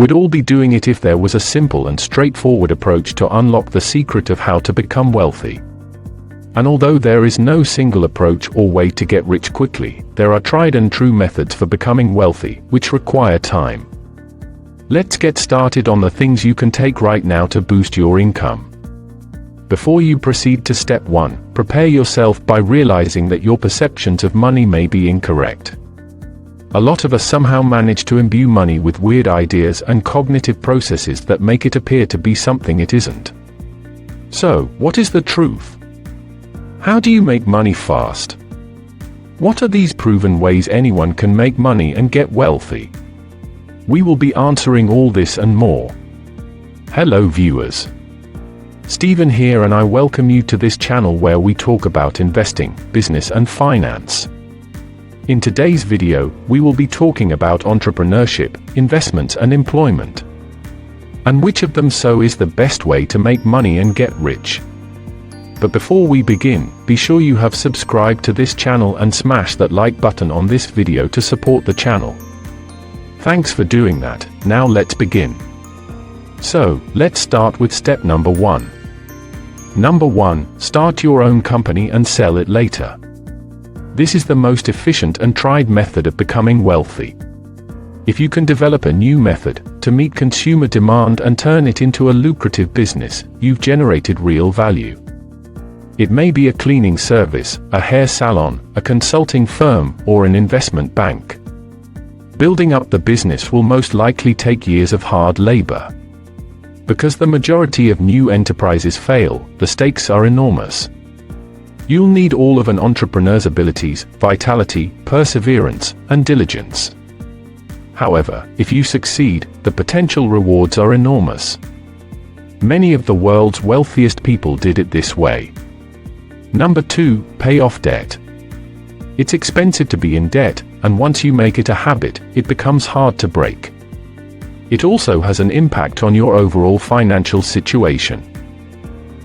We'd all be doing it if there was a simple and straightforward approach to unlock the secret of how to become wealthy. And although there is no single approach or way to get rich quickly, there are tried and true methods for becoming wealthy, which require time. Let's get started on the things you can take right now to boost your income. Before you proceed to step 1, prepare yourself by realizing that your perceptions of money may be incorrect. A lot of us somehow manage to imbue money with weird ideas and cognitive processes that make it appear to be something it isn't. So, what is the truth? How do you make money fast? What are these proven ways anyone can make money and get wealthy? We will be answering all this and more. Hello viewers. Stephen here, and I welcome you to this channel where we talk about investing, business and finance. In today's video, we will be talking about entrepreneurship, investments and employment. And which of them is the best way to make money and get rich. But before we begin, be sure you have subscribed to this channel and smash that like button on this video to support the channel. Thanks for doing that. Now let's begin. So, let's start with step number 1. Number 1, start your own company and sell it later. This is the most efficient and tried method of becoming wealthy. If you can develop a new method to meet consumer demand and turn it into a lucrative business, you've generated real value. It may be a cleaning service, a hair salon, a consulting firm, or an investment bank. Building up the business will most likely take years of hard labor. Because the majority of new enterprises fail, the stakes are enormous. You'll need all of an entrepreneur's abilities, vitality, perseverance, and diligence. However, if you succeed, the potential rewards are enormous. Many of the world's wealthiest people did it this way. Number 2, pay off debt. It's expensive to be in debt, and once you make it a habit, it becomes hard to break. It also has an impact on your overall financial situation.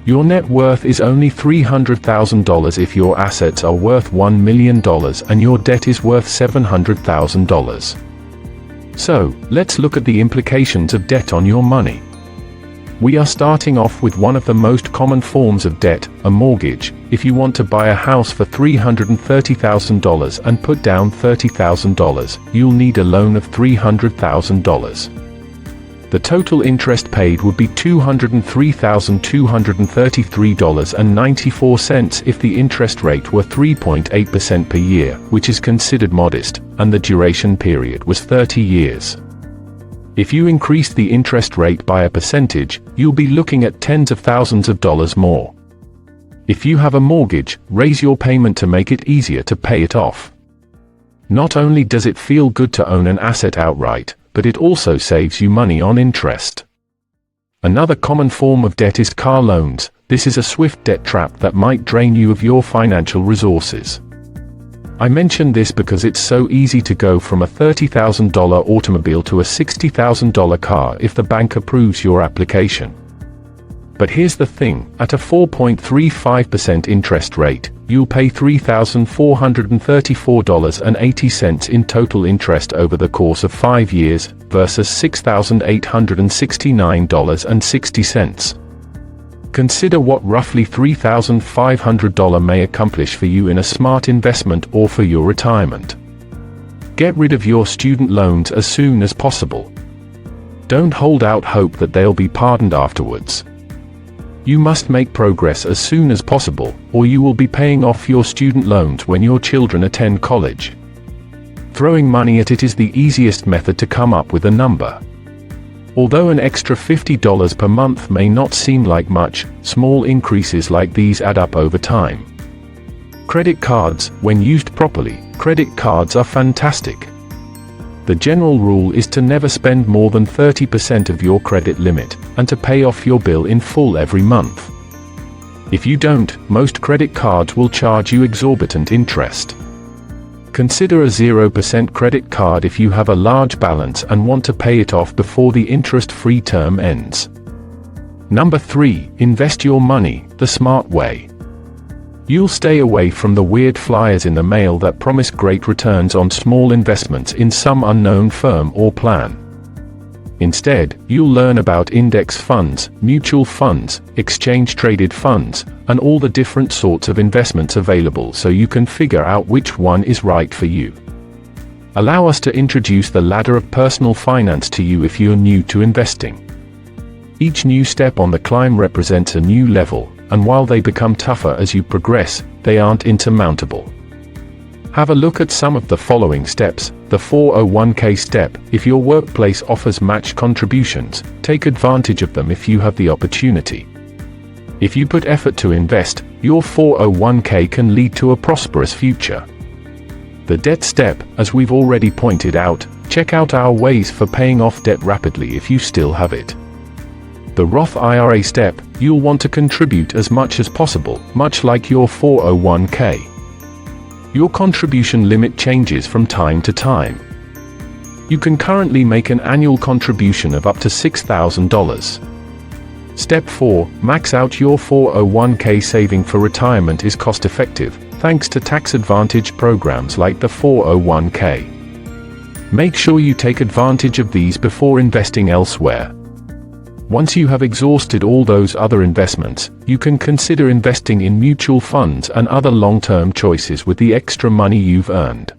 Your net worth is only $300,000 if your assets are worth $1 million and your debt is worth $700,000. So, let's look at the implications of debt on your money. We are starting off with one of the most common forms of debt, a mortgage. If you want to buy a house for $330,000 and put down $30,000, you'll need a loan of $300,000. The total interest paid would be $203,233.94 if the interest rate were 3.8% per year, which is considered modest, and the duration period was 30 years. If you increase the interest rate by a percentage, you'll be looking at tens of thousands of dollars more. If you have a mortgage, raise your payment to make it easier to pay it off. Not only does it feel good to own an asset outright, but it also saves you money on interest. Another common form of debt is car loans. This is a swift debt trap that might drain you of your financial resources. I mention this because it's so easy to go from a $30,000 automobile to a $60,000 car if the bank approves your application. But here's the thing, at a 4.35% interest rate, you'll pay $3,434.80 in total interest over the course of 5 years, versus $6,869.60. Consider what roughly $3,500 may accomplish for you in a smart investment or for your retirement. Get rid of your student loans as soon as possible. Don't hold out hope that they'll be pardoned afterwards. You must make progress as soon as possible, or you will be paying off your student loans when your children attend college. Throwing money at it is the easiest method to come up with a number. Although an extra $50 per month may not seem like much, small increases like these add up over time. Credit cards, when used properly, credit cards are fantastic. The general rule is to never spend more than 30% of your credit limit, and to pay off your bill in full every month. If you don't, most credit cards will charge you exorbitant interest. Consider a 0% credit card if you have a large balance and want to pay it off before the interest-free term ends. Number 3, invest your money the smart way. You'll stay away from the weird flyers in the mail that promise great returns on small investments in some unknown firm or plan. Instead, you'll learn about index funds, mutual funds, exchange-traded funds, and all the different sorts of investments available so you can figure out which one is right for you. Allow us to introduce the ladder of personal finance to you if you're new to investing. Each new step on the climb represents a new level, and while they become tougher as you progress, they aren't insurmountable. Have a look at some of the following steps. The 401k step. If your workplace offers match contributions, take advantage of them if you have the opportunity. If you put effort to invest, your 401k can lead to a prosperous future. The debt step. As we've already pointed out, check out our ways for paying off debt rapidly if you still have it. The Roth IRA step. You'll want to contribute as much as possible, much like your 401k. Your contribution limit changes from time to time. You can currently make an annual contribution of up to $6,000. Step 4. Max out your 401k. Saving for retirement is cost-effective, thanks to tax-advantaged programs like the 401k. Make sure you take advantage of these before investing elsewhere. Once you have exhausted all those other investments, you can consider investing in mutual funds and other long-term choices with the extra money you've earned.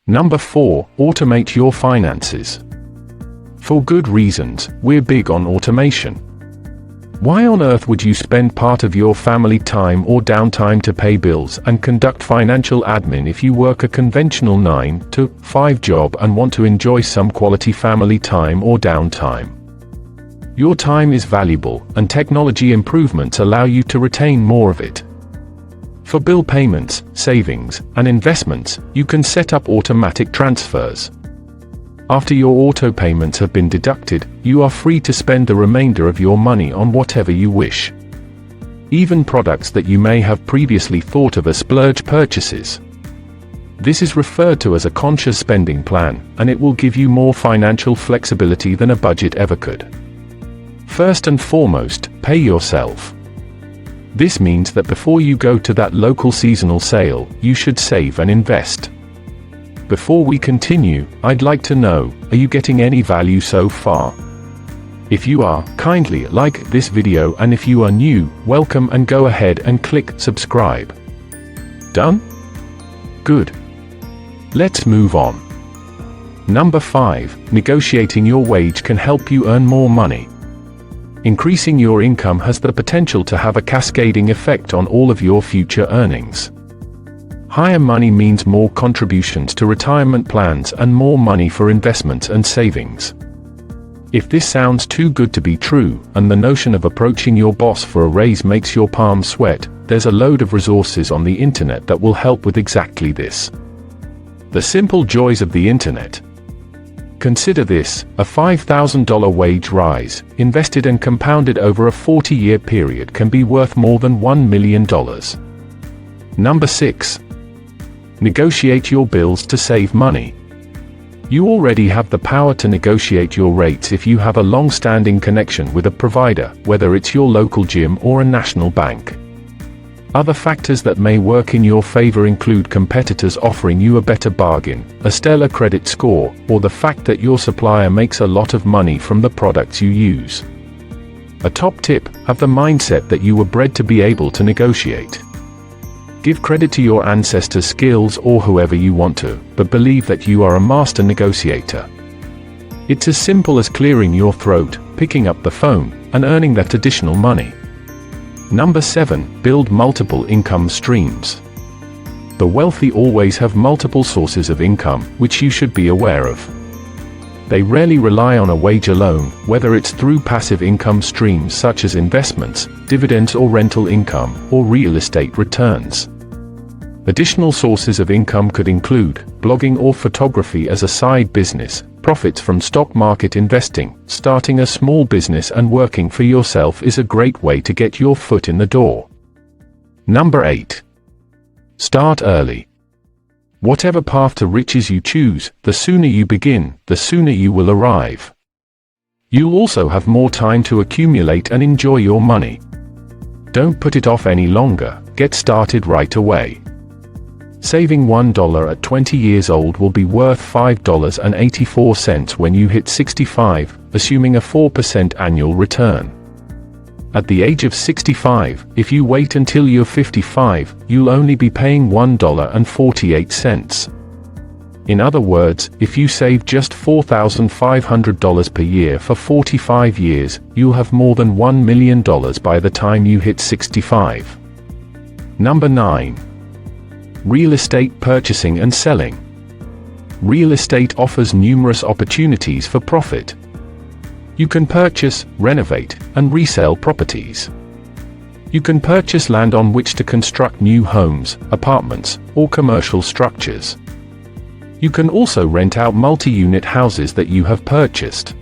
Number 4. Automate your finances. For good reasons, we're big on automation. Why on earth would you spend part of your family time or downtime to pay bills and conduct financial admin if you work a conventional 9 to 5 job and want to enjoy some quality family time or downtime? Your time is valuable, and technology improvements allow you to retain more of it. For bill payments, savings, and investments, you can set up automatic transfers. After your auto payments have been deducted, you are free to spend the remainder of your money on whatever you wish. Even products that you may have previously thought of as splurge purchases. This is referred to as a conscious spending plan, and it will give you more financial flexibility than a budget ever could. First and foremost, pay yourself. This means that before you go to that local seasonal sale, you should save and invest. Before we continue, I'd like to know, are you getting any value so far? If you are, kindly like this video, and if you are new, welcome, and go ahead and click subscribe. Done? Good. Let's move on. Number 5. Negotiating your wage can help you earn more money. Increasing your income has the potential to have a cascading effect on all of your future earnings. Higher money means more contributions to retirement plans and more money for investments and savings. If this sounds too good to be true, and the notion of approaching your boss for a raise makes your palms sweat, there's a load of resources on the internet that will help with exactly this. The simple joys of the internet. Consider this: a $5,000 wage rise, invested and compounded over a 40-year period, can be worth more than $1 million. Number 6. Negotiate your bills to save money. You already have the power to negotiate your rates if you have a long-standing connection with a provider, whether it's your local gym or a national bank. Other factors that may work in your favor include competitors offering you a better bargain, a stellar credit score, or the fact that your supplier makes a lot of money from the products you use. A top tip: have the mindset that you were bred to be able to negotiate. Give credit to your ancestors' skills or whoever you want to, but believe that you are a master negotiator. It's as simple as clearing your throat, picking up the phone, and earning that additional money. Number 7. Build multiple income streams. The wealthy always have multiple sources of income, which you should be aware of. They rarely rely on a wage alone, whether it's through passive income streams such as investments, dividends or rental income, or real estate returns. Additional sources of income could include blogging or photography as a side business, profits from stock market investing, starting a small business, and working for yourself is a great way to get your foot in the door. Number 8. Start early. Whatever path to riches you choose, the sooner you begin, the sooner you will arrive. You'll also have more time to accumulate and enjoy your money. Don't put it off any longer, get started right away. Saving $1 at 20 years old will be worth $5.84 when you hit 65, assuming a 4% annual return. At the age of 65, if you wait until you're 55, you'll only be paying $1.48. In other words, if you save just $4,500 per year for 45 years, you'll have more than $1 million by the time you hit 65. Number 9. Real estate purchasing and selling. Real estate offers numerous opportunities for profit. You can purchase, renovate, and resell properties. You can purchase land on which to construct new homes, apartments, or commercial structures. You can also rent out multi-unit houses that you have purchased.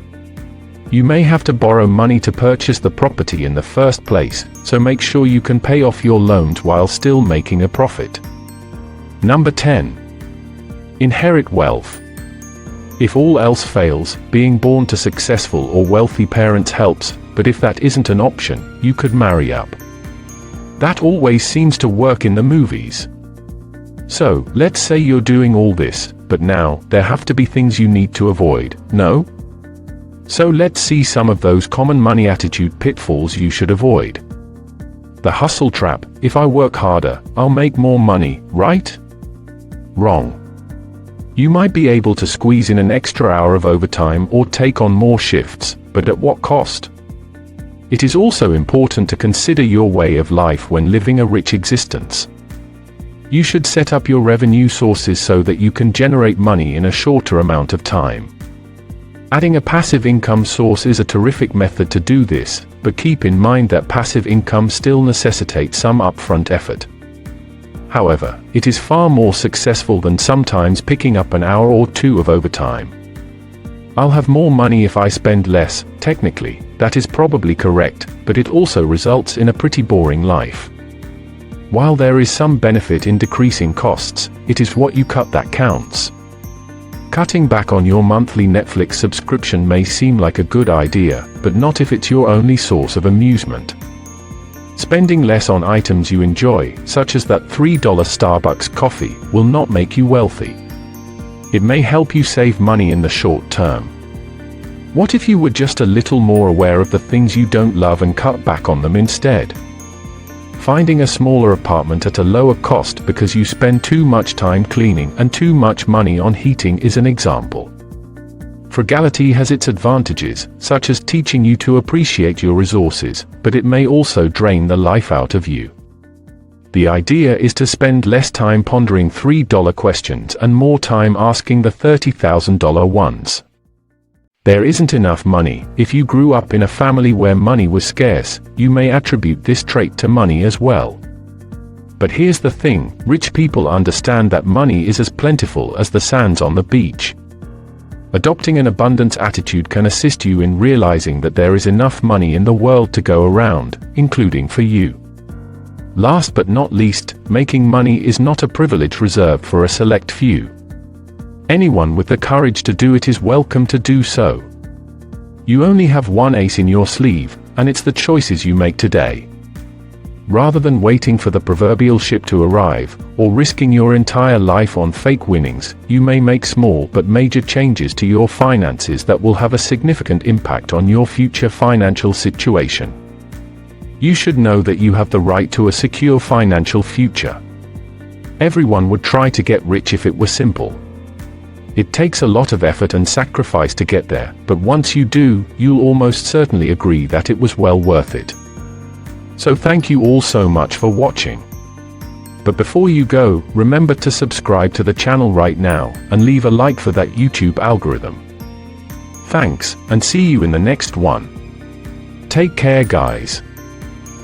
You may have to borrow money to purchase the property in the first place, so make sure you can pay off your loans while still making a profit. Number 10. Inherit wealth. If all else fails, being born to successful or wealthy parents helps, but if that isn't an option, you could marry up. That always seems to work in the movies. So, let's say you're doing all this, but now, there have to be things you need to avoid, no? So let's see some of those common money attitude pitfalls you should avoid. The hustle trap: if I work harder, I'll make more money, right? Wrong. You might be able to squeeze in an extra hour of overtime or take on more shifts, but at what cost? It is also important to consider your way of life when living a rich existence. You should set up your revenue sources so that you can generate money in a shorter amount of time. Adding a passive income source is a terrific method to do this, but keep in mind that passive income still necessitates some upfront effort. However, it is far more successful than sometimes picking up an hour or two of overtime. I'll have more money if I spend less. Technically, that is probably correct, but it also results in a pretty boring life. While there is some benefit in decreasing costs, it is what you cut that counts. Cutting back on your monthly Netflix subscription may seem like a good idea, but not if it's your only source of amusement. Spending less on items you enjoy, such as that $3 Starbucks coffee, will not make you wealthy. It may help you save money in the short term. What if you were just a little more aware of the things you don't love and cut back on them instead? Finding a smaller apartment at a lower cost because you spend too much time cleaning and too much money on heating is an example. Frugality has its advantages, such as teaching you to appreciate your resources, but it may also drain the life out of you. The idea is to spend less time pondering $3 questions and more time asking the $30,000 ones. There isn't enough money. If you grew up in a family where money was scarce, you may attribute this trait to money as well. But here's the thing: rich people understand that money is as plentiful as the sands on the beach. Adopting an abundance attitude can assist you in realizing that there is enough money in the world to go around, including for you. Last but not least, making money is not a privilege reserved for a select few. Anyone with the courage to do it is welcome to do so. You only have one ace in your sleeve, and it's the choices you make today. Rather than waiting for the proverbial ship to arrive, or risking your entire life on fake winnings, you may make small but major changes to your finances that will have a significant impact on your future financial situation. You should know that you have the right to a secure financial future. Everyone would try to get rich if it were simple. It takes a lot of effort and sacrifice to get there, but once you do, you'll almost certainly agree that it was well worth it. So thank you all so much for watching. But before you go, remember to subscribe to the channel right now, and leave a like for that YouTube algorithm. Thanks, and see you in the next one. Take care, guys.